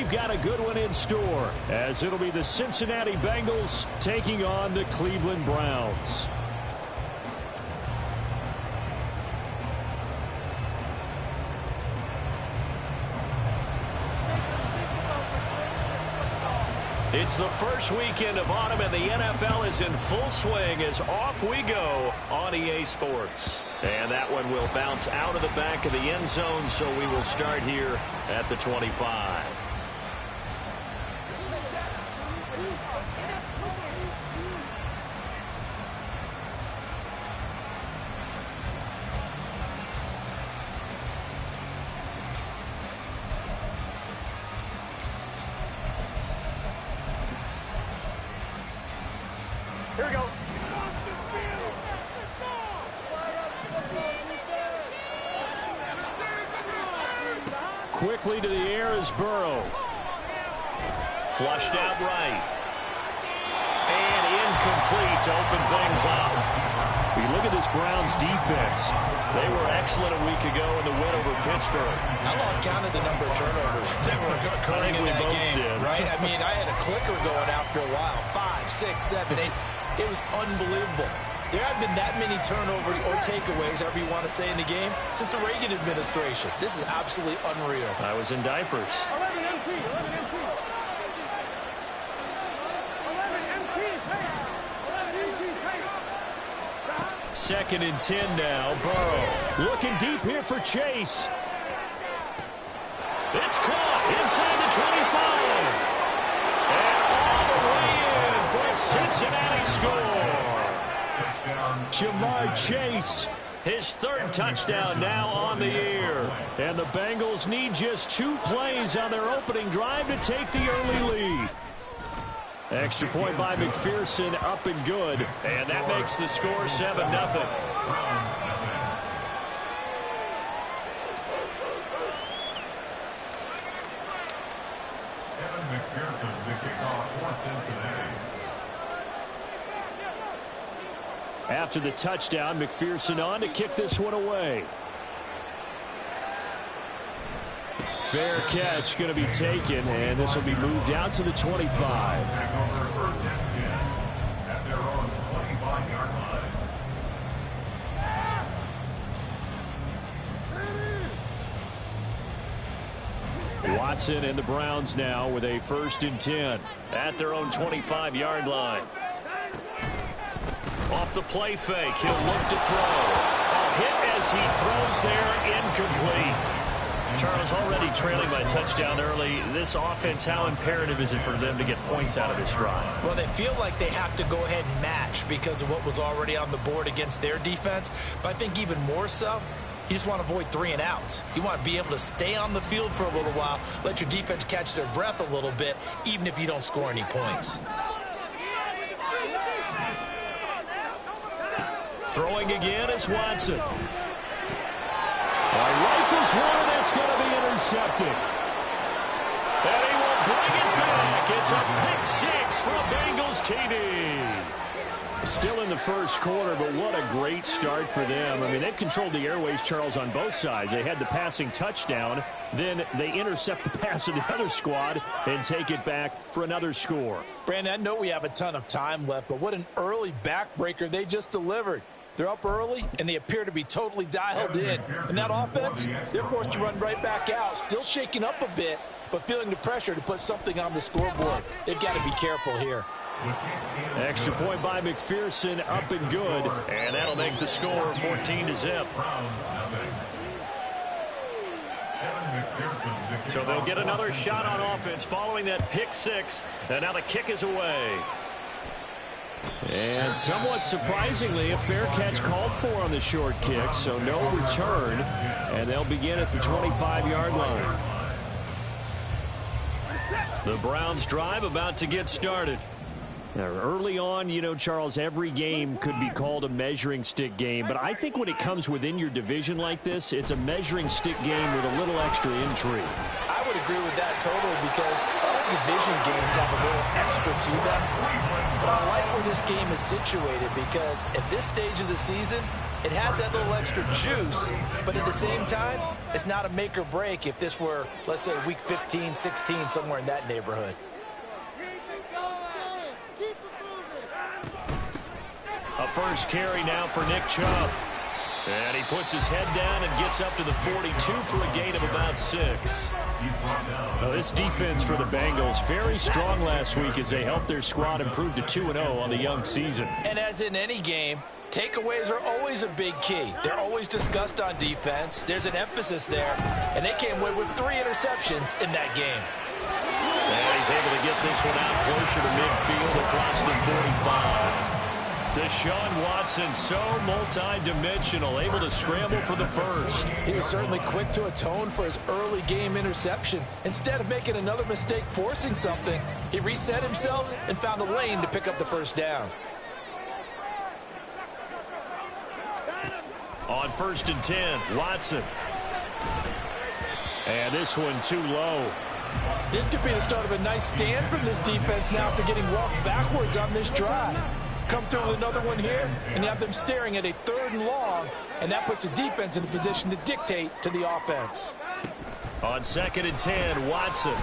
we've got a good one in store, as it'll be the Cincinnati Bengals taking on the Cleveland Browns. It's the first weekend of autumn, and the NFL is in full swing as off we go on EA Sports. And that one will bounce out of the back of the end zone, so we will start here at the 25. Here we go. Quickly to the air is Burrow. Flushed out right. And incomplete to open things up. We look at this Browns defense. They were excellent a week ago in the win over Pittsburgh. I lost count of the number of turnovers that were occurring in that game, right? I mean, I had a clicker going after a while. 5, 6, 7, 8. It was unbelievable. There haven't been that many turnovers or takeaways, however you want to say, in the game since the Reagan administration. This is absolutely unreal. I was in diapers. 11 MT. 11 MT. 11 MT. 2nd and 10 now. Burrow looking deep here for Chase. It's caught inside the 25. And all the way in for a Cincinnati score. Jamar Chase, his 3rd touchdown now on the year. And the Bengals need just 2 plays on their opening drive to take the early lead. Extra point by McPherson, up and good. And that makes the score 7-0. McPherson, the kickoff for Cincinnati. After the touchdown, McPherson on to kick this one away. Fair catch going to be taken, and this will be moved out to the 25. At their own 25-yard line. Watson and the Browns now with a 1st and 10 at their own 25-yard line. Off the play fake, he'll look to throw. A hit as he throws there, incomplete. Charles, already trailing by touchdown early. This offense, how imperative is it for them to get points out of this drive? Well, they feel like they have to go ahead and match because of what was already on the board against their defense. But I think even more so, you just want to avoid 3 and outs. You want to be able to stay on the field for a little while, let your defense catch their breath a little bit, even if you don't score any points. Throwing again is Watson. Rifles one, and that's going to be intercepted. And he will bring it back. It's a pick 6 for Bengals TD. Still in the first quarter, but what a great start for them. I mean, they've controlled the airways, Charles, on both sides. They had the passing touchdown. Then they intercept the pass of the other squad and take it back for another score. Brandon, I know we have a ton of time left, but what an early backbreaker they just delivered. They're up early, and they appear to be totally dialed in. And that offense, they're forced to run right back out, still shaking up a bit, but feeling the pressure to put something on the scoreboard. They've got to be careful here. Extra point by McPherson, up and good. And that'll make the score 14-0. So they'll get another shot on offense following that pick 6. And now the kick is away. And somewhat surprisingly, a fair catch called for on the short kick, so no return, and they'll begin at the 25-yard line. The Browns drive about to get started. Now, early on, you know, Charles, every game could be called a measuring stick game, but I think when it comes within your division like this, it's a measuring stick game with a little extra intrigue. I would agree with that totally because other division games have a little extra to them. But I like where this game is situated because at this stage of the season, it has that little extra juice, but at the same time, it's not a make or break if this were, let's say, week 15, 16, somewhere in that neighborhood. A first carry now for Nick Chubb. And he puts his head down and gets up to the 42 for a gain of about 6. Now, this defense for the Bengals, very strong last week as they helped their squad improve to 2-0 on the young season. And as in any game, takeaways are always a big key. They're always discussed on defense. There's an emphasis there, and they came away with 3 interceptions in that game. And he's able to get this one out closer to midfield across the 45. Deshaun Watson, so multi-dimensional, able to scramble for the first. He was certainly quick to atone for his early game interception. Instead of making another mistake forcing something, he reset himself and found a lane to pick up the first down. On 1st and 10, Watson. And this one too low. This could be the start of a nice stand from this defense now after getting walked backwards on this drive. Come through with another one here, and you have them staring at a 3rd and long, and that puts the defense in a position to dictate to the offense. On 2nd and 10, Watson.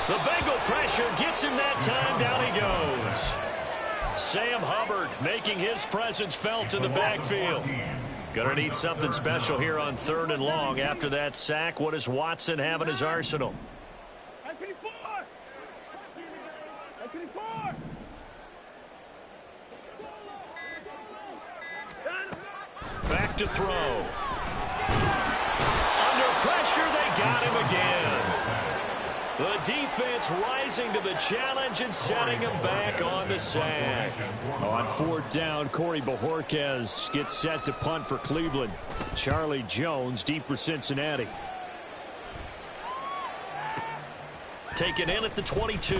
The Bengal pressure gets him that time. Down he goes. Sam Hubbard making his presence felt in the backfield. Gonna need something special here on 3rd and long. After that sack, what does Watson have in his arsenal? Back to throw. Under pressure, they got him again. The defense rising to the challenge and setting him back on the sack. On 4th down, Corey Bojorquez gets set to punt for Cleveland. Charlie Jones deep for Cincinnati. Taken in at the 22.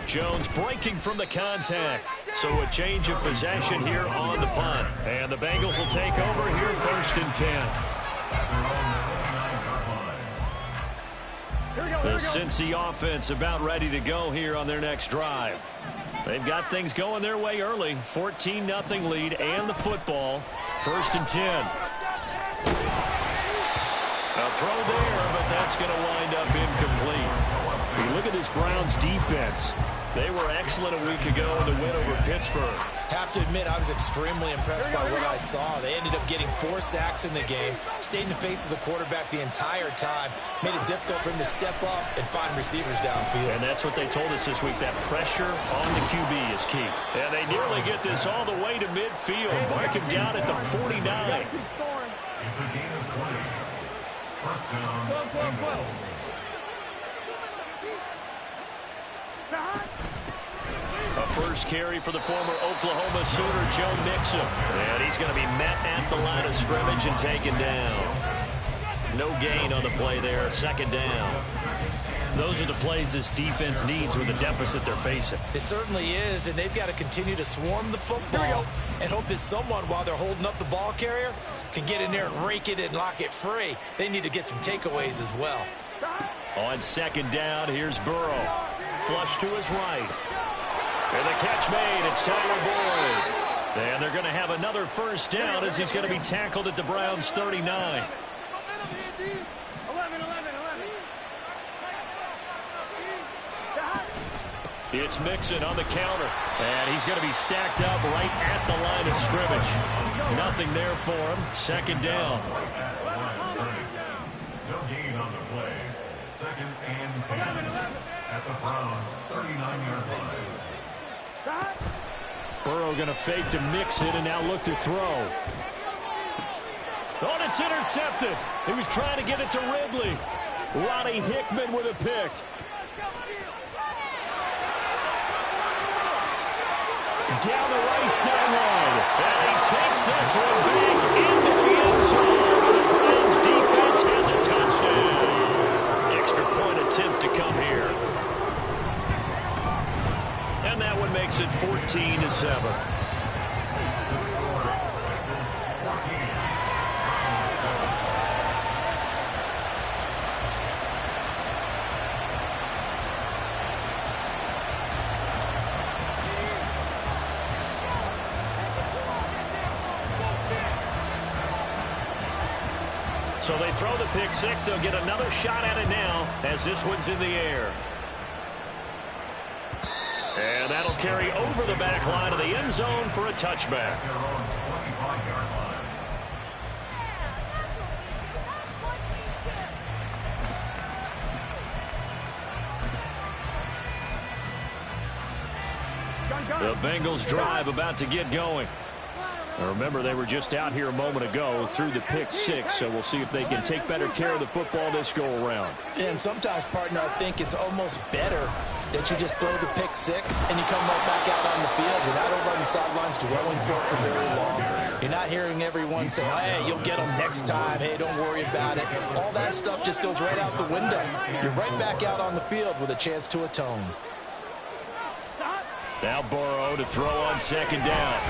Jones breaking from the contact. So a change of possession here on the punt. And the Bengals will take over here 1st and 10. The Cincy offense about ready to go here on their next drive. They've got things going their way early. 14-0 lead and the football. 1st and 10. A throw there, but that's going to wind up incomplete. You look at this Browns defense. They were excellent a week ago in the win over Pittsburgh. Have to admit, I was extremely impressed by what I saw. They ended up getting 4 sacks in the game, stayed in the face of the quarterback the entire time, made it difficult for him to step up and find receivers downfield. And that's what they told us this week, that pressure on the QB is key. And they nearly get this all the way to midfield. Mark him down at the 49. It's a gain of 20. First down, Bengal. A first carry for the former Oklahoma Sooner, Joe Mixon. And he's going to be met at the line of scrimmage and taken down. No gain on the play there, 2nd down. Those are the plays this defense needs with the deficit they're facing. It certainly is, and they've got to continue to swarm the football and hope that someone, while they're holding up the ball carrier, can get in there and rake it and lock it free. They need to get some takeaways as well. On 2nd down, here's Burrow. Flush to his right. And the catch made. It's Tyler Boyd. And they're going to have another first down as he's going to be tackled at the Browns' 39. It's Mixon on the counter. And he's going to be stacked up right at the line of scrimmage. Nothing there for him. 2nd down. No gain on the play. 2nd and 10 at the Browns' 39-yard line. Burrow going to fake to Mixon and now look to throw. Oh, it's intercepted. He was trying to get it to Ridley. Roddy Hickman with a pick. Down the right sideline. And he takes this one back into the end zone. The Browns defense has a touchdown. Extra point attempt to come here. And that one makes it 14-7. So they throw the pick six. They'll get another shot at it now as this one's in the air. And that'll carry over the back line of the end zone for a touchback. Their own 25-yard line. The Bengals drive about to get going. Now remember, they were just out here a moment ago through the pick six, so we'll see if they can take better care of the football this go-around. And sometimes, partner, I think it's almost better that you just throw the pick six and you come right back out on the field. You're not over on the sidelines dwelling for very long. You're not hearing everyone say, hey, you'll get them next time. Hey, don't worry about it. All that stuff just goes right out the window. You're right back out on the field with a chance to atone. Now Burrow to throw on second down.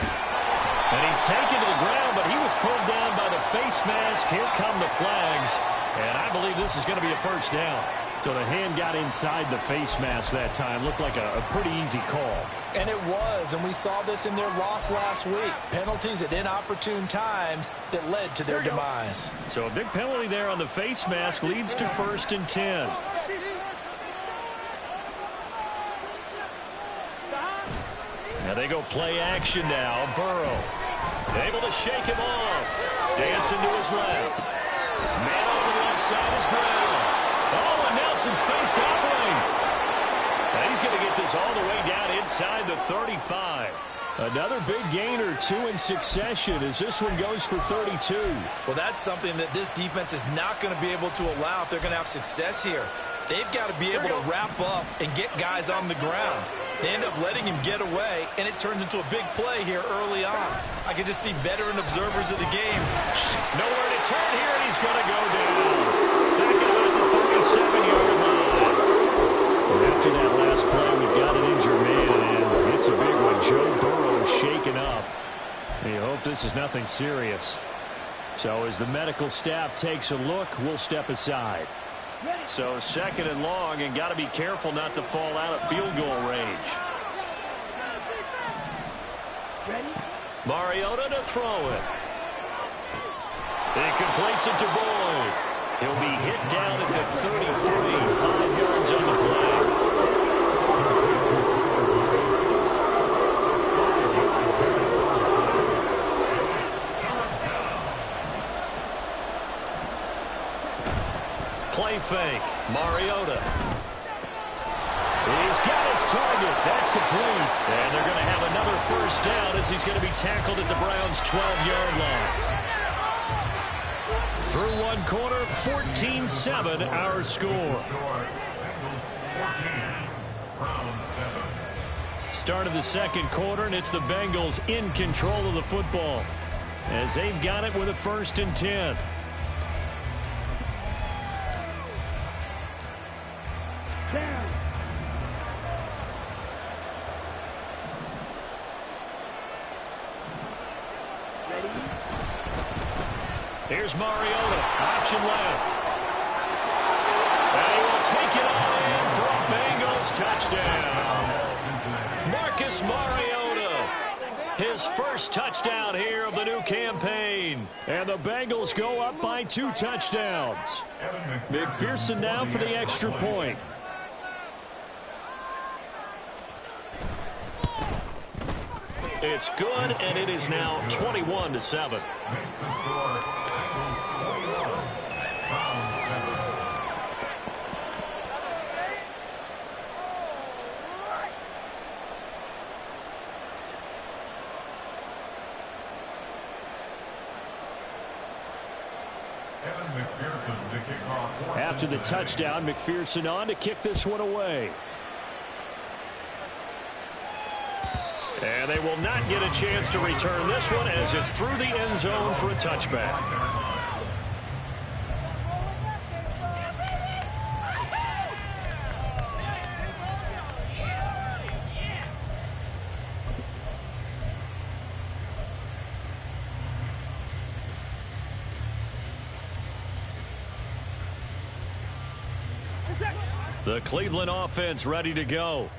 And he's taken to the ground, but he was pulled down by the face mask. Here come the flags. And I believe this is going to be a first down. So the hand got inside the face mask that time. Looked like a pretty easy call. And it was, and we saw this in their loss last week. Penalties at inopportune times that led to their demise. So a big penalty there on the face mask leads to 1st and 10. Now they go play action now. Burrow able to shake him off. Dancing to his left. Man on the left side is Brown. Oh, and now some space to operate. And he's going to get this all the way down inside the 35. Another big gain or two in succession as this one goes for 32. Well, that's something that this defense is not going to be able to allow if they're going to have success here. They've got to be able to wrap up and get guys on the ground. They end up letting him get away, and it turns into a big play here early on. I can just see veteran observers of the game. Nowhere to turn here, and he's going to go down. Back at about the 37-yard line. After that last play, we've got an injured man, and it's a big one. Joe Burrow shaken up. We hope this is nothing serious. So as the medical staff takes a look, we'll step aside. So 2nd and long, and got to be careful not to fall out of field goal range. Mariota to throw it. He completes it to Boyd. He'll be hit down at the 33, 5 yards on the play. Play fake. Mariota. He's got his target. That's complete. And they're going to have another first down as he's going to be tackled at the Browns' 12-yard line. Through one quarter, 14-7 our score. Start of the second quarter, and it's the Bengals in control of the football as they've got it with a 1st and 10. Here's Mariota, option left. And he will take it all in for a Bengals touchdown. Marcus Mariota, his first touchdown here of the new campaign. And the Bengals go up by 2 touchdowns. McPherson now for the extra point. It's good, and it is now 21-7. After the touchdown, McPherson on to kick this one away. And they will not get a chance to return this one as it's through the end zone for a touchback. The Cleveland offense ready to go.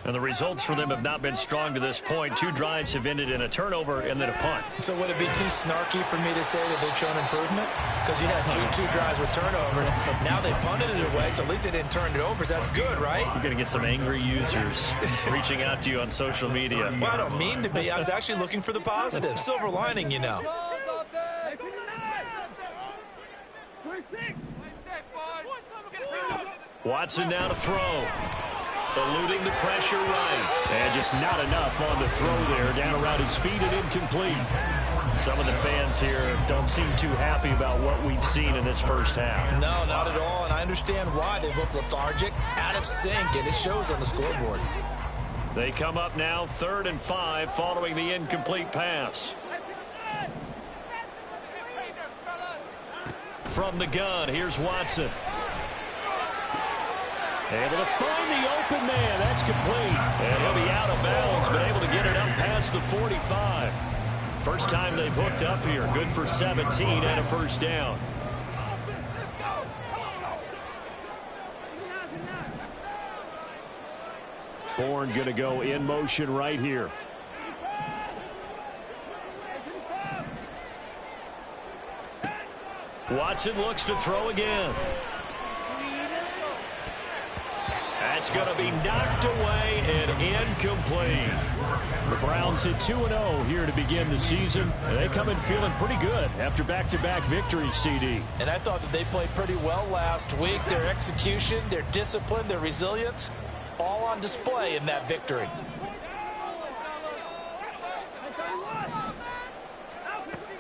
And the results for them have not been strong to this point. 2 drives have ended in a turnover and then a punt. So would it be too snarky for me to say that they've shown improvement? Because you had two drives with turnovers. Now they punted it away, so at least they didn't turn it over. So that's good, right? You're going to get some angry users reaching out to you on social media. Well, I don't mean to be. I was actually looking for the positive. Silver lining, you know. Watson now to throw. Eluding the pressure right. And just not enough on the throw there. Down around his feet and incomplete. Some of the fans here don't seem too happy about what we've seen in this first half. No, not at all. And I understand why. They look lethargic, out of sync, and it shows on the scoreboard. They come up now 3rd and 5 following the incomplete pass. From the gun, here's Watson. Able to find the open man. That's complete. And he'll be out of bounds, but able to get it up past the 45. First time they've hooked up here. Good for 17 and a first down. Bourne going to go in motion right here. Watson looks to throw again. That's going to be knocked away and incomplete. The Browns hit 2-0 here to begin the season. And they come in feeling pretty good after back-to-back victories, CD. And I thought that they played pretty well last week. Their execution, their discipline, their resilience, all on display in that victory.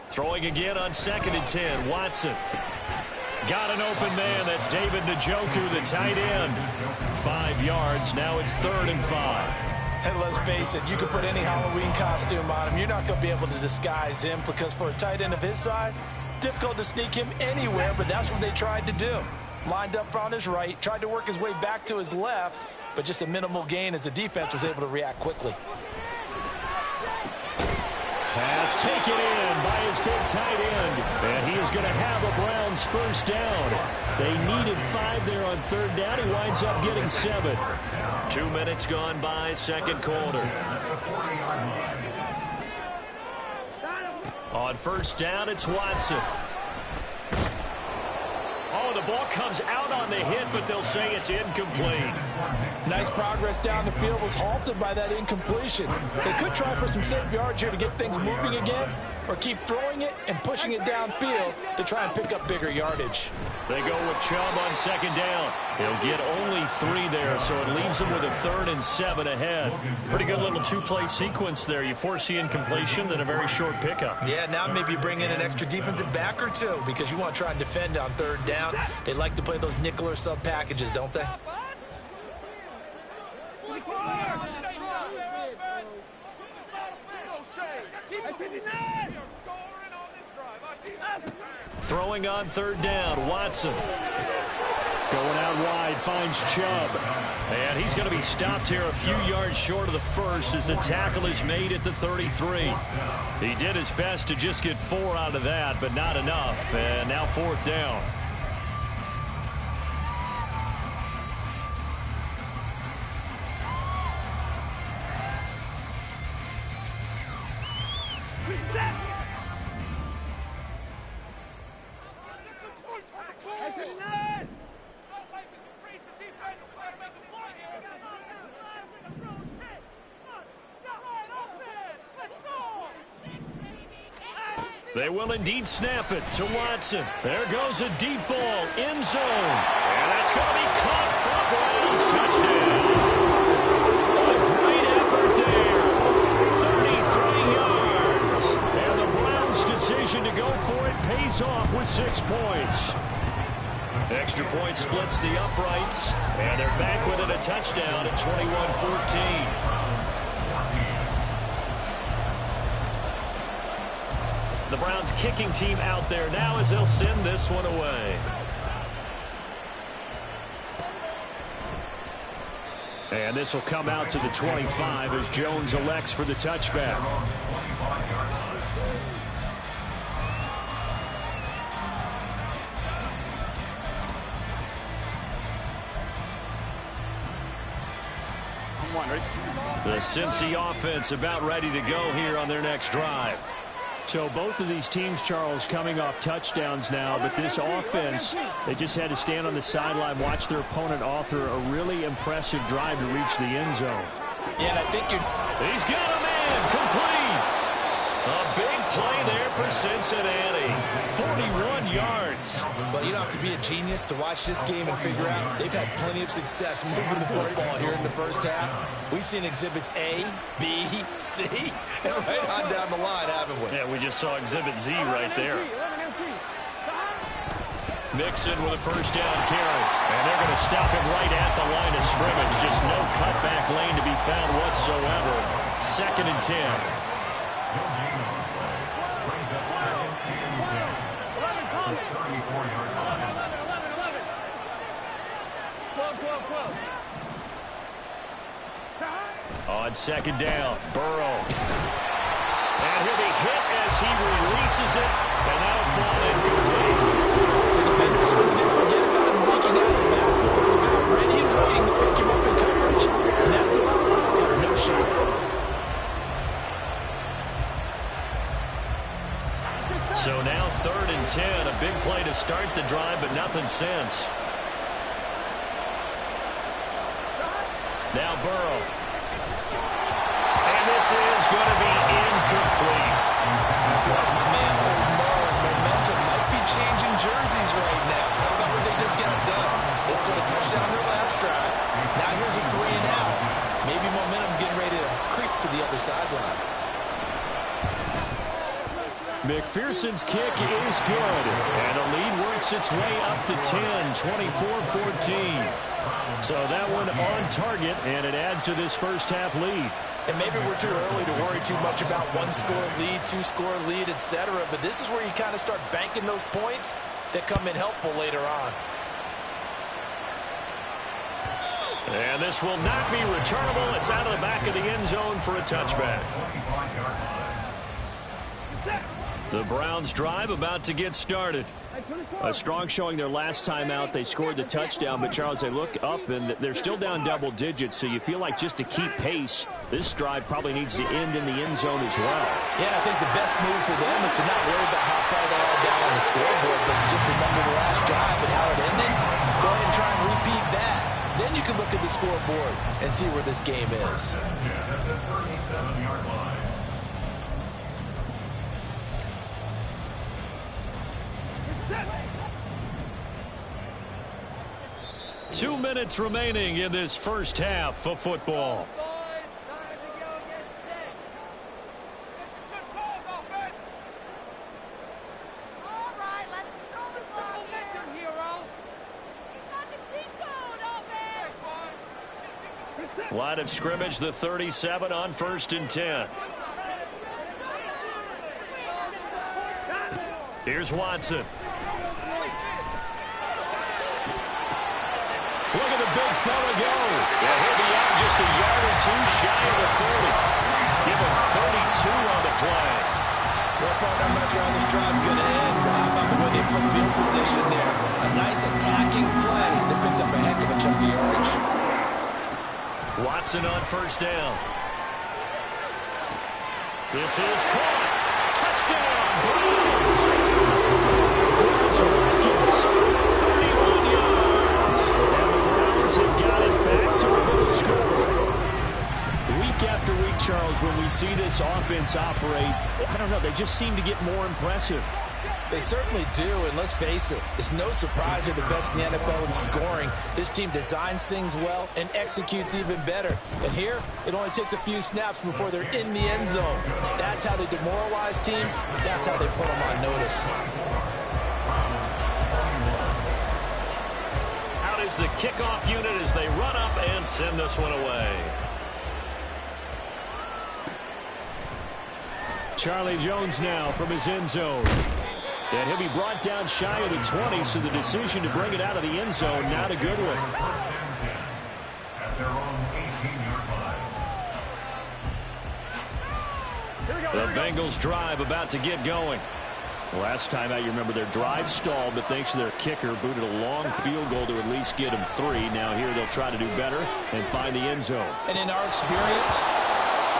Throwing again on 2nd and 10. Watson. Got an open man. That's David Njoku, the tight end. 5 yards. Now it's 3rd and 5. And let's face it, you can put any Halloween costume on him. You're not going to be able to disguise him because for a tight end of his size, difficult to sneak him anywhere, but that's what they tried to do. Lined up on his right, tried to work his way back to his left, but just a minimal gain as the defense was able to react quickly. Pass taken in by his big tight end. And he is going to have a Browns first down. They needed 5 there on 3rd down. He winds up getting 7. 2 minutes gone by, 2nd quarter. On 1st down, it's Watson. Oh, the ball comes out on the hit, but they'll say it's incomplete. Nice progress down the field was halted by that incompletion. They could try for some safe yards here to get things moving again, or keep throwing it and pushing it downfield to try and pick up bigger yardage. They go with Chubb on 2nd down. He'll get only 3 there, so it leaves him with a 3rd and 7 ahead. Pretty good little 2-play sequence there. You force the incompletion, then a very short pickup. Yeah, now maybe bring in an extra defensive back or 2 because you want to try and defend on 3rd down. They like to play those nickel or sub packages, don't they? Throwing on 3rd down, Watson. Going out wide, finds Chubb. And he's going to be stopped here a few yards short of the first as the tackle is made at the 33. He did his best to just get 4 out of that, but not enough. And now 4th down. They will indeed snap it to Watson. There goes a deep ball, end zone. And that's going to be caught for a Browns touchdown. A great effort there. 33 yards. And the Browns' decision to go for it pays off with 6 points. Extra point splits the uprights. And they're back within a touchdown at 21-14. The Browns kicking team out there now as they'll send this one away. And this will come out to the 25 as Jones elects for the touchback. 1-1. Ready? The Cincy offense about ready to go here on their next drive. So both of these teams, Charles, coming off touchdowns now, but this offense, they just had to stand on the sideline, watch their opponent author a really impressive drive to reach the end zone. Yeah, and I think he's got a man complete. A big play there for Cincinnati. 41 yards. But you don't have to be a genius to watch this game and figure out they've had plenty of success moving the football here in the first half. We've seen exhibits A, B, C, and right on down the line, haven't we? Yeah, we just saw exhibit Z right there. Mixon with a first down carry. And they're going to stop him right at the line of scrimmage. Just no cutback lane to be found whatsoever. 2nd and 10. On 2nd down, Burrow. And he'll be hit as he releases it. And that'll fall incomplete. The defender certainly didn't forget about him leaking out of the backfield. He's got ready and waiting to pick him up in coverage. And that throw had no shot. So now 3rd and 10. A big play to start the drive, but nothing since. Now Burrow. And this is going to be incomplete. I feel like my man Old Merle momentum might be changing jerseys right now. How about what they just got done? They scored a touchdown on their last drive. Now here's a 3 and out. Maybe momentum's getting ready to creep to the other sideline. McPherson's kick is good. And the lead works its way up to 10, 24-14. So that one on target, and it adds to this first half lead. And maybe we're too early to worry too much about 1-score lead, 2-score lead, etc. But this is where you kind of start banking those points that come in helpful later on. And this will not be returnable. It's out of the back of the end zone for a touchback. The Browns drive about to get started. A strong showing their last time out. They scored the touchdown, but Charles, they look up and they're still down double digits, so you feel like just to keep pace, this drive probably needs to end in the end zone as well. Yeah, I think the best move for them is to not worry about how far they are down on the scoreboard, but to just remember the last drive and how it ended. Go ahead and try and repeat that. Then you can look at the scoreboard and see where this game is. 37-yard line. 2 minutes remaining in this first half of football. Line of scrimmage, the 37 on 1st and 10. Here's Watson. Look at the big fella go. Yeah, he'll be out just a yard or two shy of the 30. Give him 32 on the play. Well, partner, I'm not sure how this drive's going to end, but how about the way they flip field position there? A nice attacking play that picked up a heck of a chunk of yardage. Watson on 1st down. This is caught. Touchdown, Browns. Watkins, 31 yards. And the Browns have got it back to a middle score. Week after week, Charles, when we see this offense operate, I don't know, they just seem to get more impressive. They certainly do, and let's face it, it's no surprise they're the best in the NFL in scoring. This team designs things well and executes even better. And here, it only takes a few snaps before they're in the end zone. That's how they demoralize teams. That's how they put them on notice. Out is the kickoff unit as they run up and send this one away. Charlie Jones now from his end zone. And he'll be brought down shy of the 20, so the decision to bring it out of the end zone, not a good one. At their own 18-yard line. The Bengals drive about to get going. Last time out, you remember their drive stalled, but thanks to their kicker, booted a long field goal to at least get them 3. Now here they'll try to do better and find the end zone. And in our experience,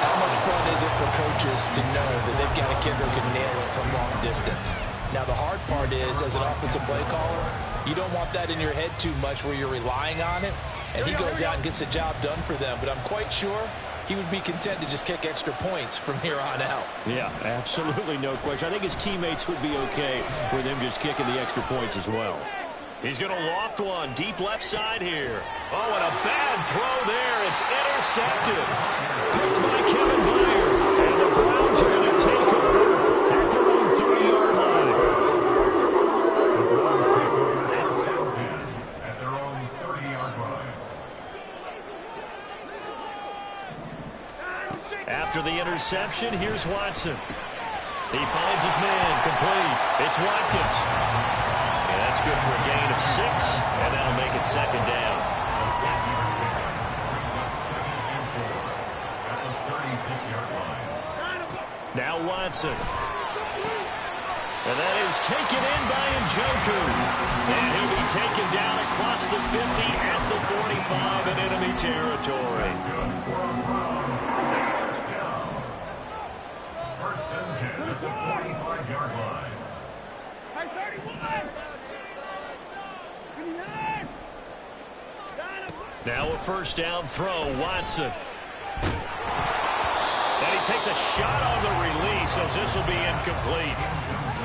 how much fun is it for coaches to know that they've got a kicker who can nail it from long distance? Now the hard part is, as an offensive play caller, you don't want that in your head too much where you're relying on it, and he goes out and gets the job done for them. But I'm quite sure he would be content to just kick extra points from here on out. Yeah, absolutely no question. I think his teammates would be okay with him just kicking the extra points as well. He's going to loft one deep left side here. Oh, and a bad throw there. It's intercepted. Picked by Kevin Byard. And the Browns are going to take over at their own 30-yard line. The Browns take over first down 10 at their own 30-yard line. After the interception, here's Watson. He finds his man, complete. It's Watkins. And that's good for a gain of 6, and that'll make it second down. At the 36-yard line. Now Watson. And that is taken in by Njoku. And he'll be taken down across the 50 at the 45 in enemy territory. First and 10 at the 45-yard line. Now a first down throw, Watson. And he takes a shot on the release as this will be incomplete.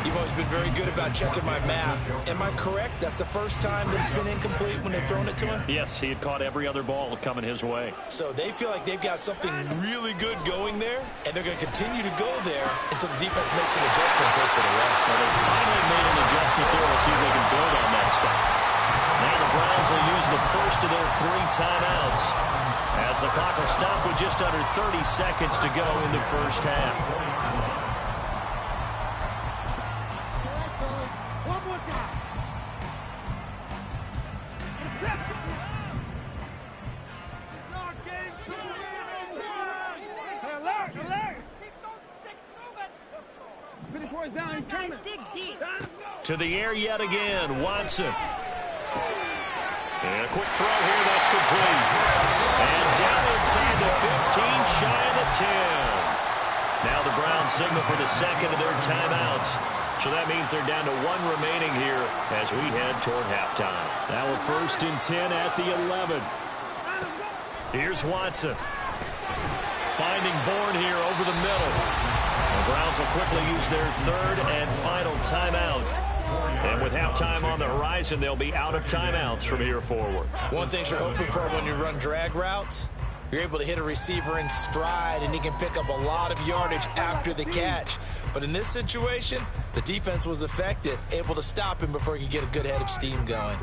You've always been very good about checking my math. Am I correct? That's the first time that it's been incomplete when they've thrown it to him? Yes, he had caught every other ball coming his way. So they feel like they've got something really good going there, and they're going to continue to go there until the defense makes an adjustment and takes it away. Well, they finally made an adjustment there. We'll see if they can build on that stuff. Now the Browns will use the first of their 3 timeouts as the clock will stop with just under 30 seconds to go in the first half. To the air yet again, Watson. And a quick throw here, that's complete. And down inside the 15, shy of the 10. Now the Browns signal for the second of their timeouts. So that means they're down to 1 remaining here as we head toward halftime. Now a first and 10 at the 11. Here's Watson. Finding Bourne here over the middle. The Browns will quickly use their 3rd and final timeout. And with halftime on the horizon, they'll be out of timeouts from here forward. One thing you're hoping for when you run drag routes, you're able to hit a receiver in stride, and he can pick up a lot of yardage after the catch. But in this situation, the defense was effective, able to stop him before he could get a good head of steam going.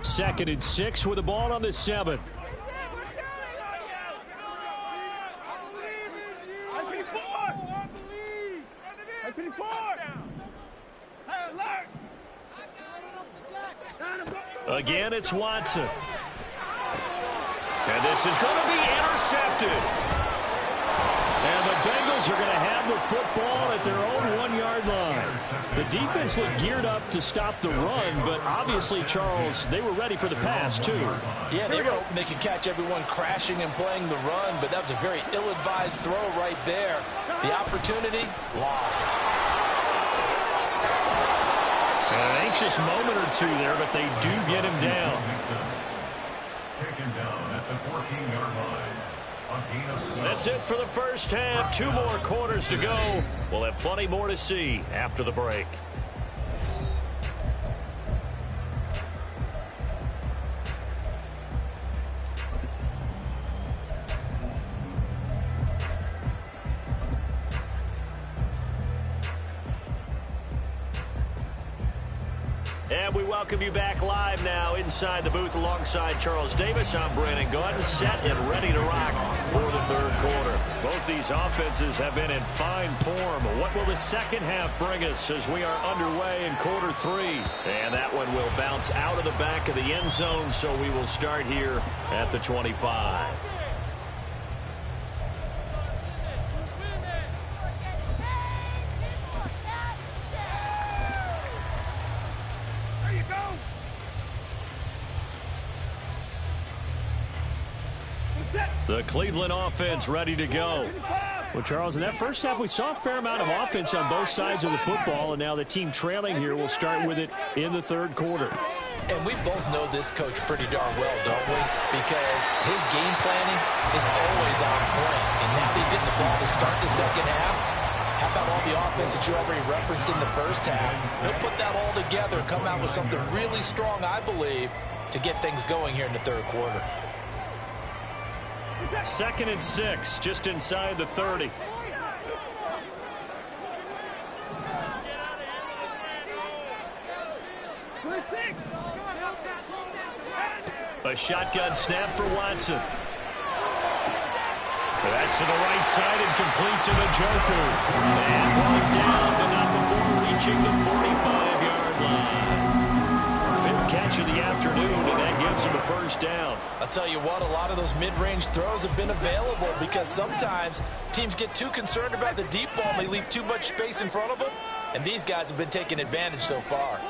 2nd and 6 with the ball on the 7. Again, it's Watson. And this is going to be intercepted. And the Bengals are going to have the football at their own 1-yard line. The defense looked geared up to stop the run, but obviously, Charles, they were ready for the pass, too. Yeah, they were hoping they could catch everyone crashing and playing the run, but that was a very ill-advised throw right there. The opportunity, lost. An anxious moment or two there, but they do get him down. Taken down at the 14-yard line. A gain of 12. That's it for the first half. 2 more quarters to go. We'll have plenty more to see after the break. And we welcome you back live now inside the booth alongside Charles Davis. I'm Brandon Gaudin, set and ready to rock for the 3rd quarter. Both these offenses have been in fine form. What will the second half bring us as we are underway in quarter 3? And that one will bounce out of the back of the end zone, so we will start here at the 25. The Cleveland offense ready to go. Well, Charles, in that first half, we saw a fair amount of offense on both sides of the football, and now the team trailing here will start with it in the third quarter. And we both know this coach pretty darn well, don't we? Because his game planning is always on point. And now he's getting the ball to start the second half. How about all the offense that you already referenced in the first half? He'll put that all together, come out with something really strong, I believe, to get things going here in the third quarter. 2nd and 6, just inside the 30. A shotgun snap for Watson. That's to the right side and complete to Njoku. And brought down, but not before reaching the 45-yard line. 5th catch of the afternoon, and that gives him a first down. I'll tell you what, a lot of those mid-range throws have been available because sometimes teams get too concerned about the deep ball and they leave too much space in front of them, and these guys have been taking advantage so far.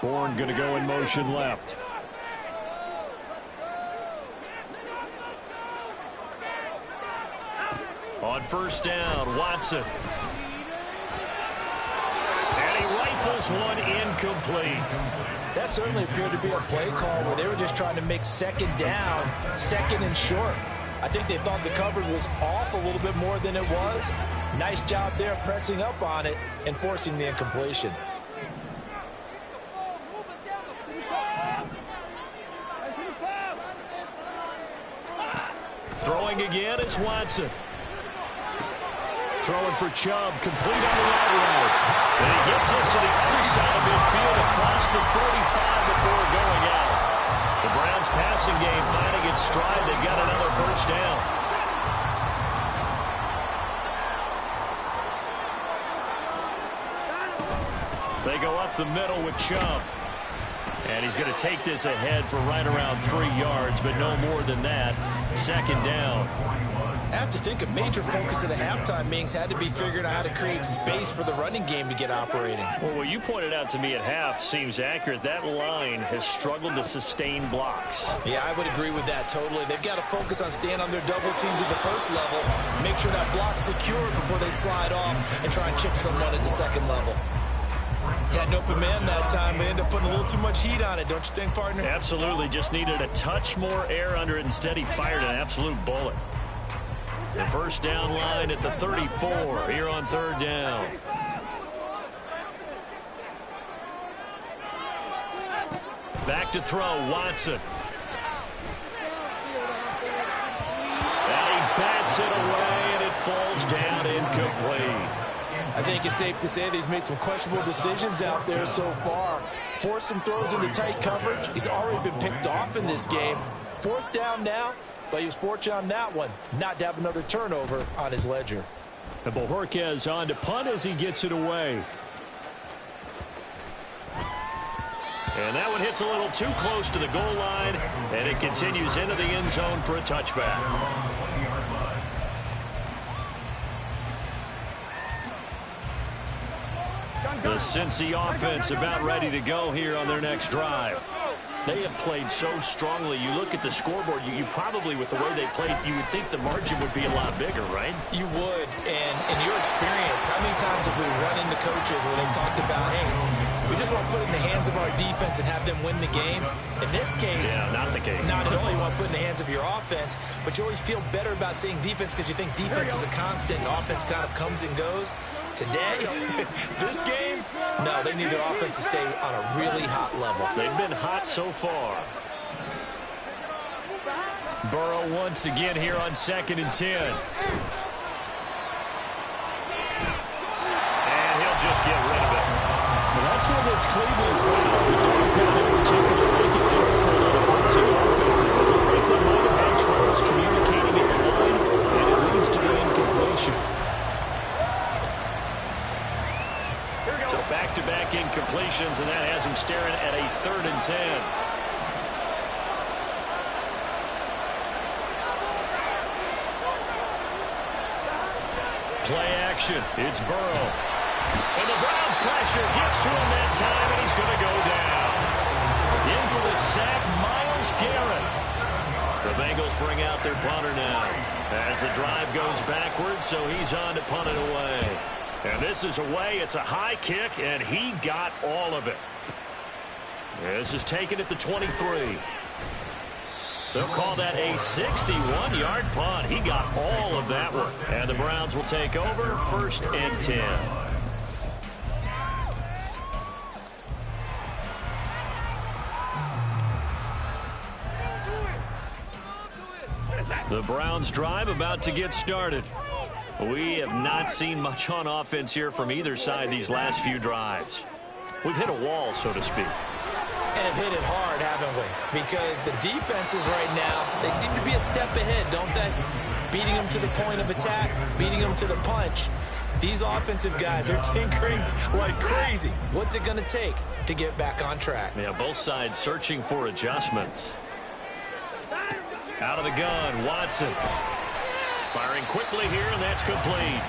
Bourne going to go in motion left. On first down, Watson. And he rifles one incomplete. That certainly appeared to be a play call where they were just trying to make second down, second and short. I think they thought the coverage was off a little bit more than it was. Nice job there pressing up on it and forcing the incompletion. Throwing again is Watson. Throwing for Chubb, complete on the right route. And he gets us to the other side of midfield across the 45 before going out. The Browns passing game finding its stride. They've got another first down. They go up the middle with Chubb. And he's going to take this ahead for right around 3 yards, but no more than that. 2nd down. I have to think a major focus of the halftime meetings had to be figuring out how to create space for the running game to get operating. Well, what you pointed out to me at half seems accurate. That line has struggled to sustain blocks. Yeah, I would agree with that totally. They've got to focus on staying on their double teams at the first level, make sure that block's secure before they slide off and try and chip someone at the second level. Had an open man that time, but ended up putting a little too much heat on it, don't you think, partner? Absolutely. Just needed a touch more air under it. Instead, he fired an absolute bullet. The first down line at the 34 here on 3rd down. Back to throw, Watson. And he bats it away, and it falls down incomplete. I think it's safe to say that he's made some questionable decisions out there so far. Forced some throws into tight coverage. He's already been picked off in this game. 4th down now. But he was fortunate on that one, not to have another turnover on his ledger. And Bojorquez on to punt as he gets it away. And that one hits a little too close to the goal line, and it continues into the end zone for a touchback. The Cincy offense about ready to go here on their next drive. They have played so strongly. You look at the scoreboard, you probably, with the way they played, you would think the margin would be a lot bigger, right? You would. And in your experience, how many times have we run into coaches where they've talked about, hey, we just want to put it in the hands of our defense and have them win the game? In this case, yeah, not the case. Not at all. You want to put it in the hands of your offense, but you always feel better about saying defense because you think defense is a constant and offense kind of comes and goes. Today, this game, no, they need their offense to stay on a really hot level. They've been hot so far. Burrow once again here on 2nd and 10. And he'll just get rid of it. Well, that's where this Cleveland crowd, the dog pound in particular, make it difficult on opposing offenses. And I think they might have had troubles communicating at the line, and it leads to the incompletion. So back-to-back incompletions, and that has him staring at a 3rd and 10. Play action. It's Burrow. And the Browns pressure gets to him that time, and he's going to go down. In for the sack, Myles Garrett. The Bengals bring out their punter now as the drive goes backwards, so he's on to punt it away. And this is away. It's a high kick, and he got all of it. This is taken at the 23. They'll call that a 61-yard punt. He got all of that one. And the Browns will take over, 1st and 10. The Browns drive about to get started. We have not seen much on offense here from either side these last few drives. We've hit a wall, so to speak. And have hit it hard, haven't we? Because the defenses right now, they seem to be a step ahead, don't they? Beating them to the point of attack, beating them to the punch. These offensive guys are tinkering like crazy. What's it going to take to get back on track? Yeah, both sides searching for adjustments. Out of the gun, Watson. Firing quickly here, and that's complete.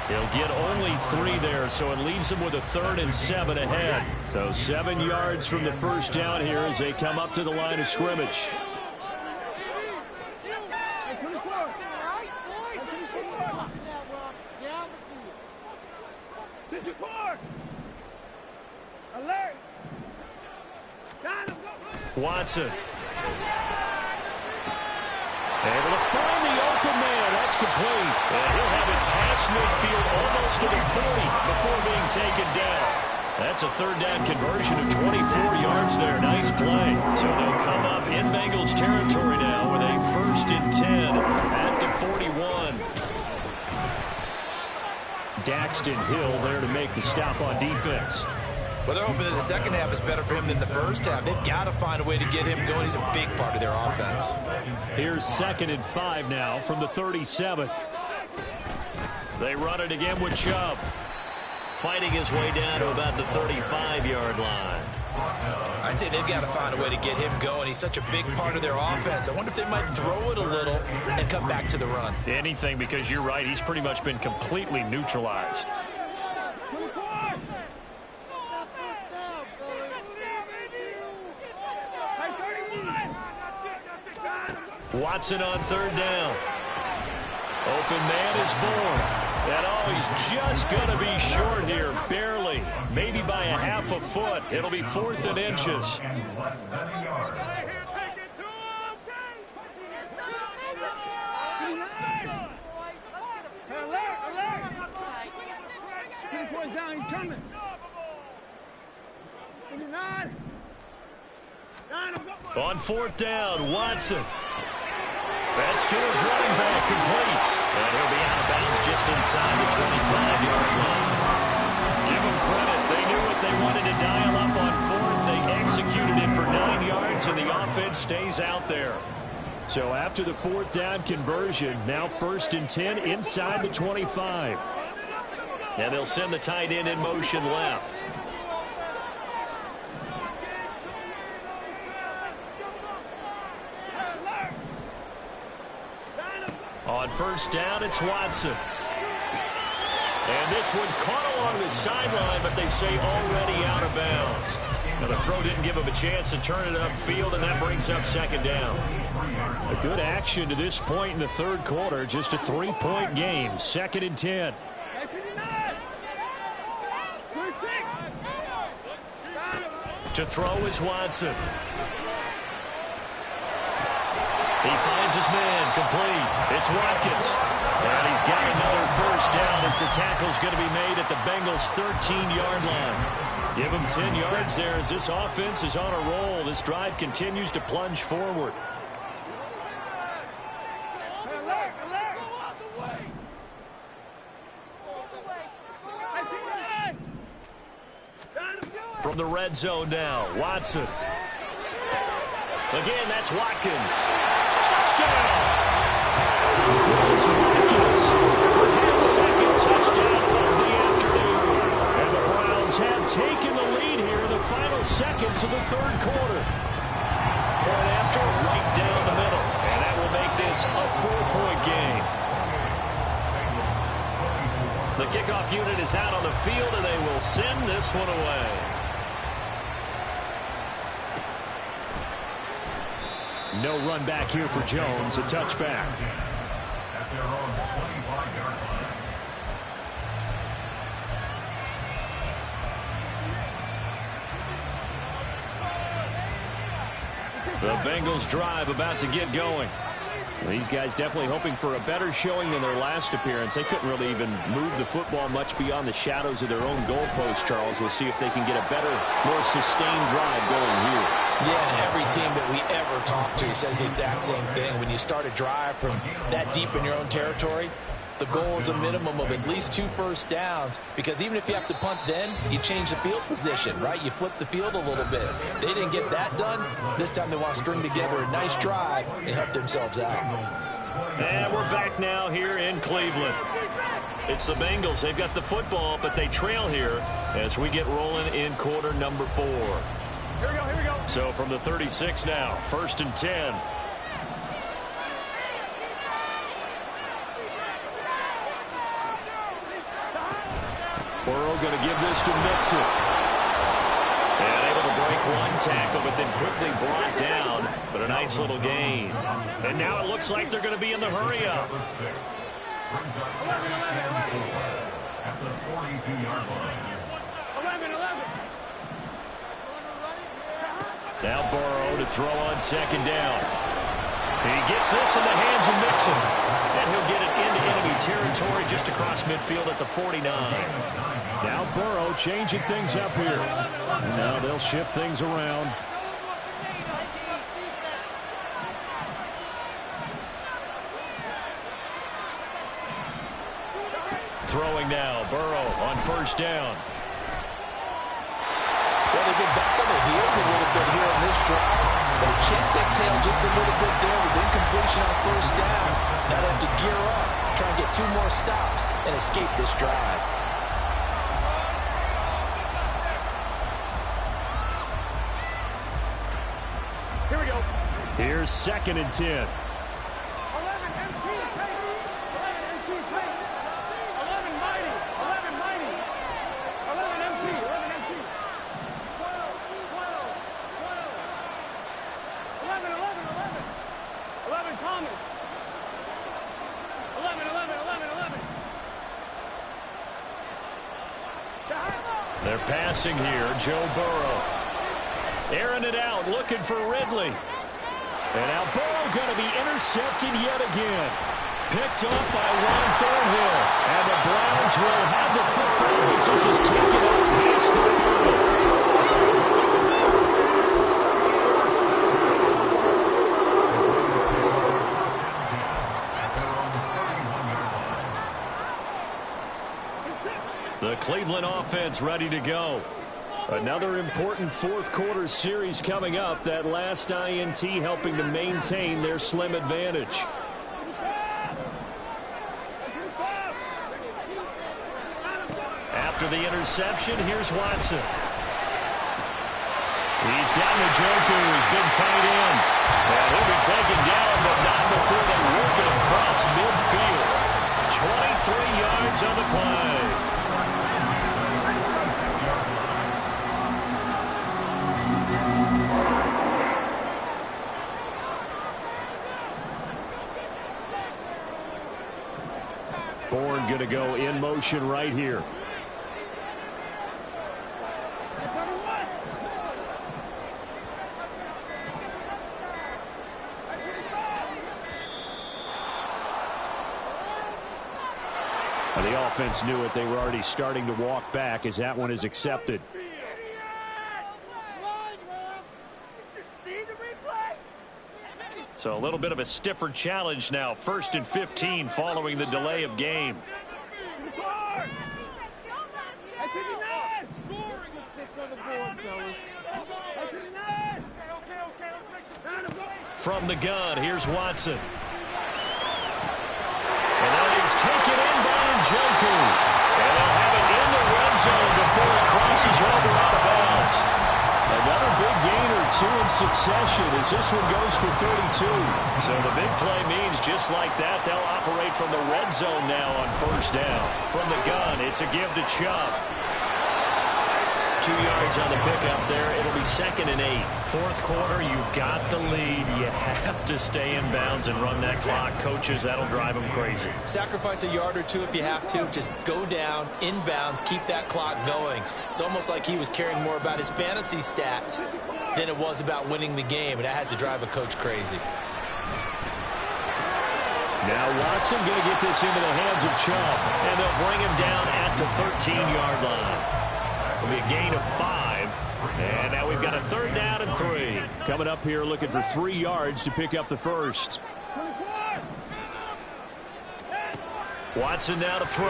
He'll get only 3 there, so it leaves him with a 3rd and 7 ahead. So 7 yards from the first down here as they come up to the line of scrimmage. Watson. Able to find the open man. That's complete. And he'll have it past midfield almost to the 40 before being taken down. That's a 3rd down conversion of 24 yards there. Nice play. So they'll come up in Bengals territory now with a 1st and 10 at the 41. Daxton Hill there to make the stop on defense. Well, they're hoping that the second half is better for him than the first half. They've got to find a way to get him going. He's a big part of their offense. Here's 2nd and 5 now from the 37. They run it again with Chubb. Fighting his way down to about the 35-yard line. I'd say they've got to find a way to get him going. He's such a big part of their offense. I wonder if they might throw it a little and come back to the run. Anything, because you're right. He's pretty much been completely neutralized. Watson on 3rd down. Open man is born. And he's just going to be short here, barely. Maybe by a half a foot. It'll be 4th and inches. On 4th down, Watson. That's to his running back, complete. And he'll be out of bounds just inside the 25-yard line. Give them credit. They knew what they wanted to dial up on 4th. They executed it for 9 yards, and the offense stays out there. So after the 4th down conversion, now 1st and 10 inside the 25. And they'll send the tight end in motion left. On 1st down, it's Watson. And this one caught along the sideline, but they say already out of bounds. Now, the throw didn't give him a chance to turn it upfield, and that brings up 2nd down. A good action to this point in the 3rd quarter. Just a 3-point game. 2nd and 10. To throw is Watson. He finds his man, complete. It's Watkins. And he's got another 1st down as the tackle's going to be made at the Bengals' 13-yard line. Give him 10 yards there as this offense is on a roll. This drive continues to plunge forward. From the red zone now, Watson. Again, that's Watkins. Touchdown! Throws Watkins with his 2nd touchdown of the afternoon. And the Browns have taken the lead here in the final seconds of the 3rd quarter. Point after, right down the middle. And that will make this a 4-point game. The kickoff unit is out on the field, and they will send this one away. No run back here for Jones. A touchback. At their own 25-yard line. The Bengals drive about to get going. These guys definitely hoping for a better showing than their last appearance. They couldn't really even move the football much beyond the shadows of their own goalpost, Charles. We'll see if they can get a better, more sustained drive going here. Yeah, and every team that we ever talk to says the exact same thing. When you start a drive from that deep in your own territory, the goal is a minimum of at least 2 first downs, because even if you have to punt then, you change the field position, right? You flip the field a little bit. They didn't get that done. This time they want to string together a nice drive and help themselves out. And we're back now here in Cleveland. It's the Bengals. They've got the football, but they trail here as we get rolling in quarter number 4. Here we go, here we go. So from the 36 now, 1st and 10. Burrow going to give this to Mixon. And able to break one tackle, but then quickly brought down. But a nice little gain. And now it looks like they're going to be in the hurry-up. Brings up 2nd and 4 at the 42-yard line. 11. Now Burrow to throw on 2nd down. He gets this in the hands of Mixon. And he'll get it into enemy territory just across midfield at the 49. Now Burrow changing things up here. Now they'll shift things around. Throwing now, Burrow on 1st down. Well, they've been back on their heels a little bit here in this drive, but a chance to exhale just a little bit there with incompletion on 1st down. Now they have to gear up, try and get 2 more stops and escape this drive. Here we go. Here's 2nd and 10. 11 empty, 11 empty, 11 mighty, 11 mighty, 11 empty, 11 empty. 11 Thomas. 11. They're passing here, Joe Burrow. Airing it out, looking for Ridley. And now Burrow going to be intercepted yet again. Picked up by Ron Thornhill. And the Browns will have the football as this is taken up past the 30. The Cleveland offense ready to go. Another important 4th quarter series coming up. That last INT helping to maintain their slim advantage. After the interception, here's Watson. He's got Njoku, who's been tight in. And he'll be taken down, but not before they work it across midfield. 23 yards on the play. Bourne going to go in motion right here. And the offense knew it. They were already starting to walk back as that one is accepted. So a little bit of a stiffer challenge now. 1st and 15 following the delay of game. From the gun, here's Watson. And that is taken in by Njoku. And they'll have it in the red zone before it crosses over out of bounds. Another big gain or 2 in succession as this one goes for 32. So the big play means just like that, they'll operate from the red zone now on 1st down. From the gun, it's a give to Chubb. 2 yards on the pickup there. It'll be 2nd and 8. Fourth quarter, you've got the lead. You have to stay in bounds and run that clock. Coaches, that'll drive them crazy. Sacrifice a yard or two if you have to. Just go down, in bounds, keep that clock going. It's almost like he was caring more about his fantasy stats than it was about winning the game, and that has to drive a coach crazy. Now Watson going to get this into the hands of Chubb, and they'll bring him down at the 13-yard line. It'll be a gain of 5, and now we've got a 3rd down and 3. Coming up here looking for 3 yards to pick up the first. Watson now to throw.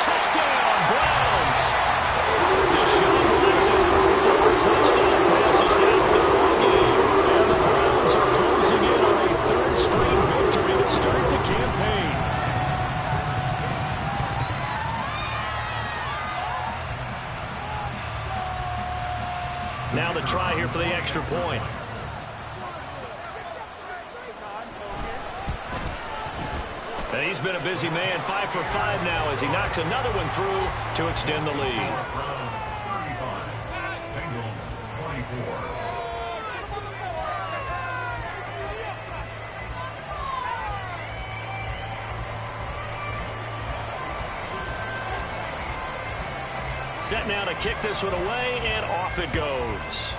Touchdown, Browns! Deshaun Watson, 4 touchdown passes now in the ballgame. And the Browns are closing in on a 3rd straight victory to start the campaign. Now the try here for the extra point. And he's been a busy man, 5 for 5 now as he knocks another one through to extend the lead. Set now to kick this one away, and off it goes.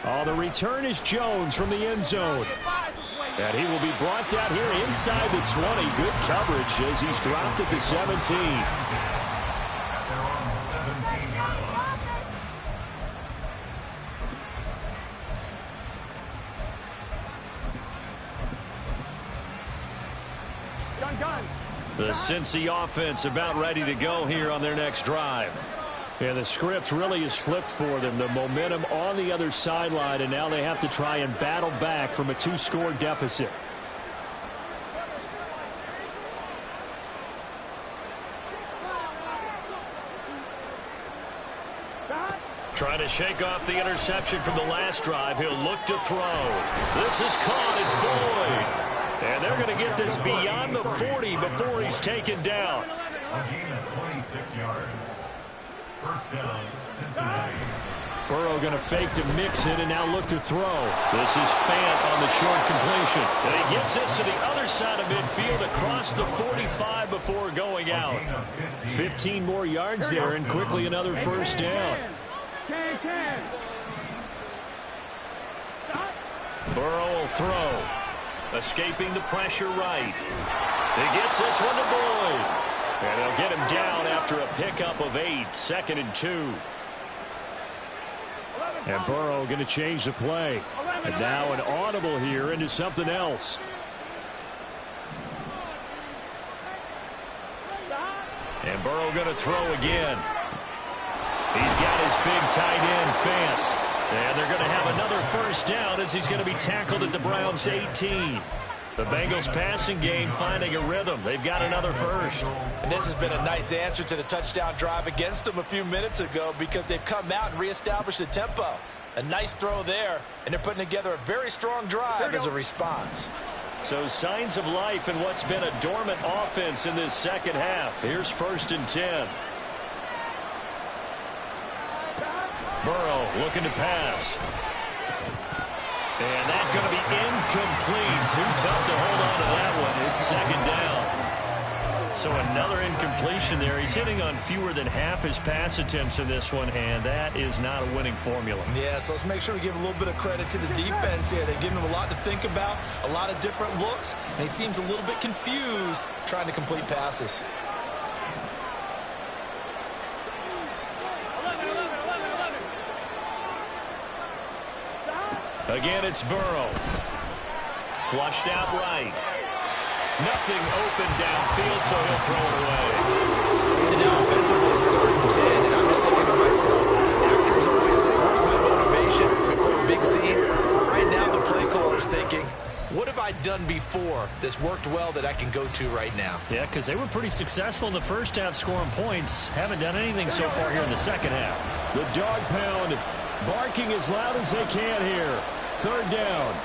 Oh, the return is Jones from the end zone. And he will be brought down here inside the 20. Good coverage as he's dropped at the 17. The Cincy offense about ready to go here on their next drive. And the script really is flipped for them. The momentum on the other sideline, and now they have to try and battle back from a 2-score deficit. Trying to shake off the interception from the last drive. He'll look to throw. This is caught. It's Boyd. And they're going to get this beyond the 40 before he's taken down. A gain of 26 yards. First down, Cincinnati. Burrow going to fake to mix it and now look to throw. This is Fant on the short completion. And he gets this to the other side of midfield across the 45 before going out. 15 more yards there and quickly another first down. Burrow will throw. Escaping the pressure right. He gets this one to Boyd. And they'll get him down after a pickup of 8. 2nd and 2. And Burrow going to change the play. And now an audible here into something else. And Burrow going to throw again. He's got his big tight end, Fant. And they're going to have another first down as he's going to be tackled at the Browns' 18. The Bengals passing game finding a rhythm. They've got another first. And this has been a nice answer to the touchdown drive against them a few minutes ago because they've come out and reestablished the tempo. A nice throw there, and they're putting together a very strong drive as a response. So signs of life in what's been a dormant offense in this second half. Here's 1st and 10. Burrow looking to pass. And that's going to be incomplete. Too tough to hold on to that one. It's 2nd down. So another incompletion there. He's hitting on fewer than half his pass attempts in this one, and that is not a winning formula. Yeah, so let's make sure we give a little bit of credit to the defense here. They've given him a lot to think about, a lot of different looks, and he seems a little bit confused trying to complete passes. Again, it's Burrow. Flushed out right. Nothing open downfield, so he'll throw it away. And now offensively, it's 3rd and 10, and I'm just thinking to myself, actors always say, what's my motivation before a big scene? Right now, the play caller's thinking, what have I done before that's worked well that I can go to right now? Yeah, because they were pretty successful in the first half scoring points. Haven't done anything so far here in the second half. The dog pound barking as loud as they can here. 3rd down.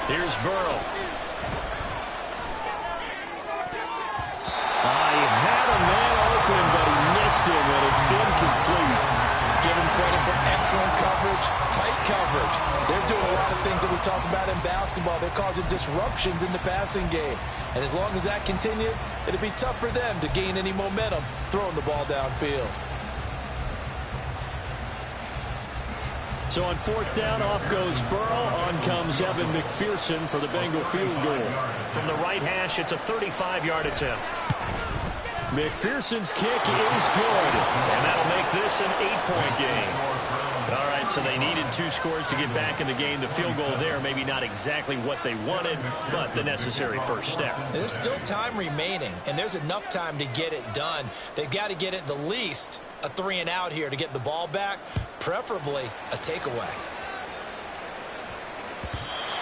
Here's Burrow. coverage, tight coverage. They're doing a lot of things that we talk about in basketball. They're causing disruptions in the passing game. And as long as that continues, it'll be tough for them to gain any momentum throwing the ball downfield. So on fourth down, off goes Burrow. On comes Evan McPherson for the Bengal field goal. From the right hash, it's a 35-yard attempt. McPherson's kick is good, and that'll make this an 8-point game. All right, so they needed 2 scores to get back in the game. The field goal there, maybe not exactly what they wanted, but the necessary first step. There's still time remaining, and there's enough time to get it done. They've got to get it the least a 3-and-out here to get the ball back, preferably a takeaway.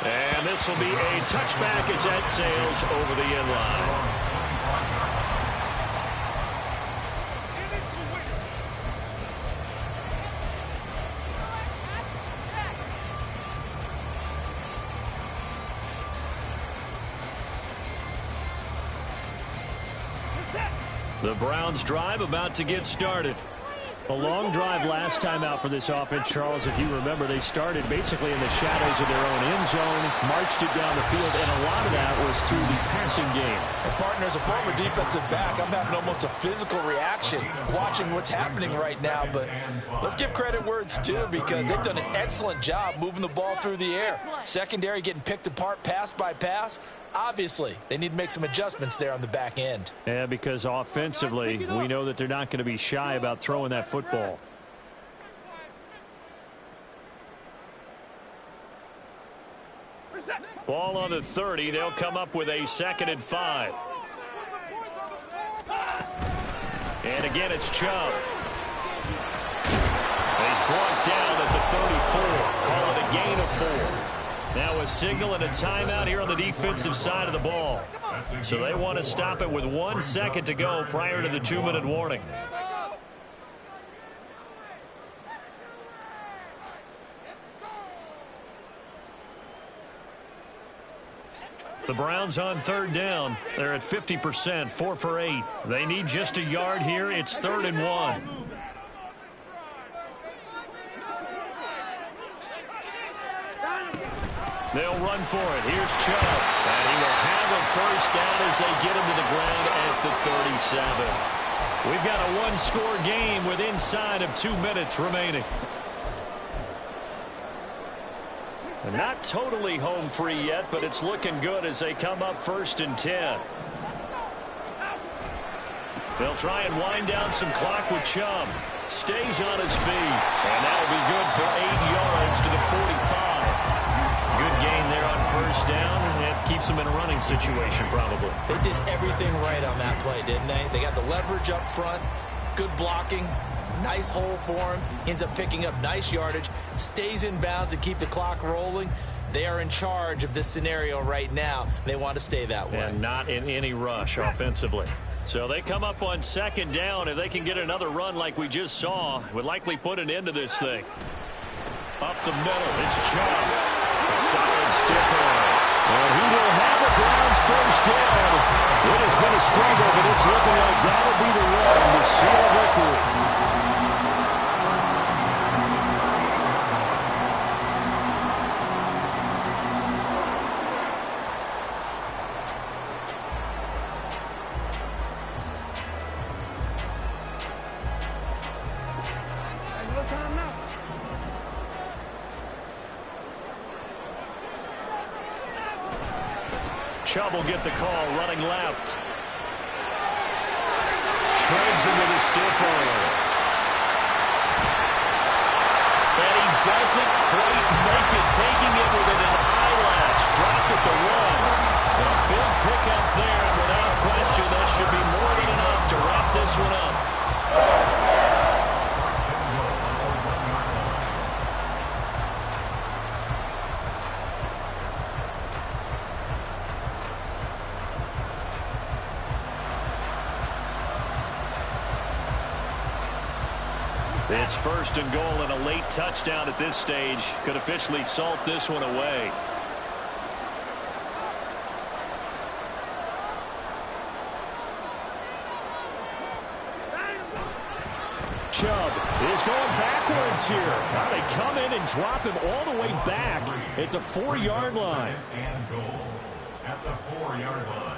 And this will be a touchback as that sails over the end line. The Browns drive about to get started. A long drive last time out for this offense, Charles. If you remember, they started basically in the shadows of their own end zone, marched it down the field, and a lot of that was through the passing game. And partner, as a former defensive back, I'm having almost a physical reaction watching what's happening right now. But let's give credit where it's due, because they've done an excellent job moving the ball through the air. Secondary getting picked apart pass by pass. Obviously, they need to make some adjustments there on the back end. Yeah, because offensively, we know that they're not going to be shy about throwing that football. Ball on the 30. They'll come up with a 2nd and 5. And again, it's Chubb. He's brought down at the 34. Call it a gain of 4. Now a signal and a timeout here on the defensive side of the ball. So they want to stop it with 1 second to go prior to the 2-minute warning. The Browns on 3rd down. They're at 50%, 4 for 8. They need just a yard here. It's 3rd and 1. They'll run for it. Here's Chubb. And he will have a first down as they get him to the ground at the 37. We've got a 1-score game with inside of 2 minutes remaining. And not totally home free yet, but it's looking good as they come up 1st and 10. They'll try and wind down some clock with Chubb. Stays on his feet. And that'll be good for 8 yards to the 45. Good gain there on 1st down, and it keeps them in a running situation probably. They did everything right on that play, didn't they? They got the leverage up front, good blocking, nice hole for him, ends up picking up nice yardage, stays in bounds to keep the clock rolling. They are in charge of this scenario right now. They want to stay that way. And not in any rush offensively. So they come up on 2nd down. If they can get another run like we just saw, would likely put an end to this thing. Up the middle, it's Chubb. A solid stiffer. And he will have the Browns 1st down. It has been a struggle, but it's looking like that'll be the run to seal a victory. Chubb will get the call, running left. Treads into the stiffer. And he doesn't quite make it, taking it with an eyelash. Dropped at the 1. A big pickup there, and without question, that should be more than enough to wrap this one up. It's 1st and goal, and a late touchdown at this stage could officially salt this one away. Chubb Chubb is going backwards here. Now they come in and drop him all the way back at the 4-yard line. And goal at the 4-yard line.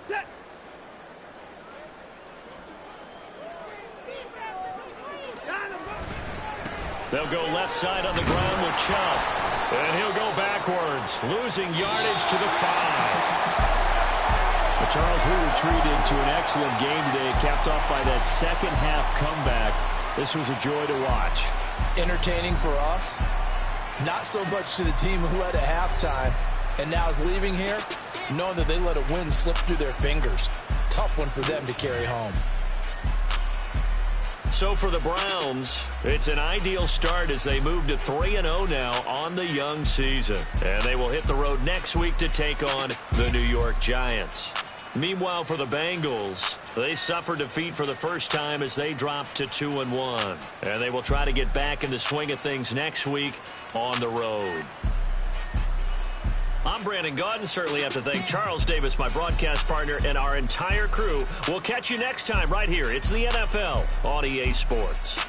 Set. They'll go left side on the ground with Chubb. And he'll go backwards, losing yardage to the 5. But Charles, we retreated to an excellent game today, capped off by that second-half comeback. This was a joy to watch. Entertaining for us, not so much to the team who led at halftime and now is leaving here, knowing that they let a win slip through their fingers. Tough one for them to carry home. So for the Browns, it's an ideal start as they move to 3-0 now on the young season. And they will hit the road next week to take on the New York Giants. Meanwhile, for the Bengals, they suffered defeat for the first time as they dropped to 2-1. And they will try to get back in the swing of things next week on the road. I'm Brandon Gaudin. Certainly have to thank Charles Davis, my broadcast partner, and our entire crew. We'll catch you next time right here. It's the NFL on EA Sports.